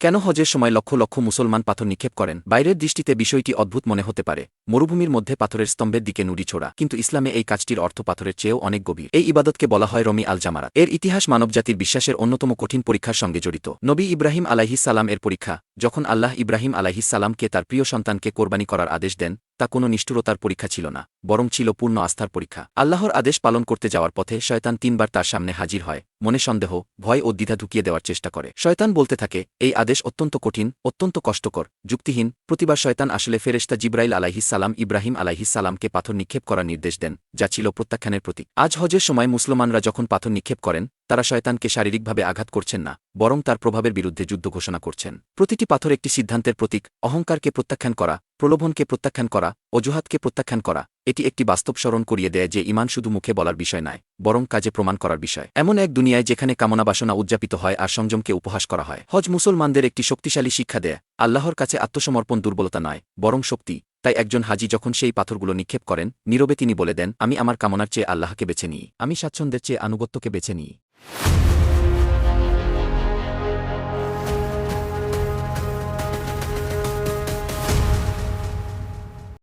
কেন হজের সময় লক্ষ লক্ষ মুসলমান পাথর নিক্ষেপ করেন? বাইরের দৃষ্টিতে বিষয়টি অদ্ভুত মনে হতে পারে, মরুভূমির মধ্যে পাথরের স্তম্ভের দিকে নুড়ি ছোড়া, কিন্তু ইসলামে এই কাজটির অর্থ পাথরের চেয়েও অনেক গভীর। এই ইবাদতকে বলা হয় রমি আল জামারাত। এর ইতিহাস মানবজাতির বিশ্বাসের অন্যতম কঠিন পরীক্ষার সঙ্গে জড়িত। নবী ইব্রাহিম আলাইহিস সালাম এর পরীক্ষা, যখন আল্লাহ ইব্রাহিম আলাইহিস সালামকে তার প্রিয় সন্তানকে কোরবানি করার আদেশ দেন, তা কোনো নিষ্ঠুরতার পরীক্ষা ছিল না, বরং ছিল পূর্ণ আস্থার পরীক্ষা। আল্লাহর আদেশ পালন করতে যাওয়ার পথে শয়তান ৩ বার তার সামনে হাজির হয়, মনে সন্দেহ, ভয় ও দ্বিধা ঢুকিয়ে দেওয়ার চেষ্টা করে। শয়তান বলতে থাকে, এই আদেশ অত্যন্ত কঠিন, অত্যন্ত কষ্টকর, যুক্তিহীন। প্রতিবার শয়তান আসলে ফেরেশতা জিবরাইল আলাইহিস সালাম ইব্রাহিম আলাইহিস সালামকে পাথর নিক্ষেপ করার নির্দেশ দেন, যা ছিল প্রত্যাখ্যানের প্রতীক। আজ হজের সময় মুসলমানরা যখন পাথর নিক্ষেপ করেন, তারা শয়তানকে শারীরিকভাবে আঘাত করছেন না, বরং তার প্রভাবের বিরুদ্ধে যুদ্ধ ঘোষণা করছেন। প্রতিটি পাথর একটি সিদ্ধান্তের প্রতীক, অহংকারকে প্রত্যাখ্যান করা, প্রলোভনকে প্রত্যাখ্যান করা, অজুহাতকে প্রত্যাখ্যান করা। এটি একটি বাস্তব স্মরণ করিয়ে দেয় যে ঈমান শুধু মুখে বলার বিষয় নয়, বরং কাজে প্রমাণ করার বিষয়। এমন এক দুনিয়ায় যেখানে কামনা বাসনা উদযাপিত হয় আর সংযমকে উপহাস করা হয়। হজ মুসলমানদের একটি শক্তিশালী শিক্ষা দেয়, আল্লাহর কাছে আত্মসমর্পণ দুর্বলতা নয়, বরং শক্তি। তাই একজন হাজি যখন সেই পাথরগুলো নিক্ষেপ করেন, নীরবে তিনি বলে দেন, আমি আমার কামনার চেয়ে আল্লাহকে বেছে নিই, আমি স্বাচ্ছন্দ্যের চেয়ে আনুগত্যকে বেছে নিই।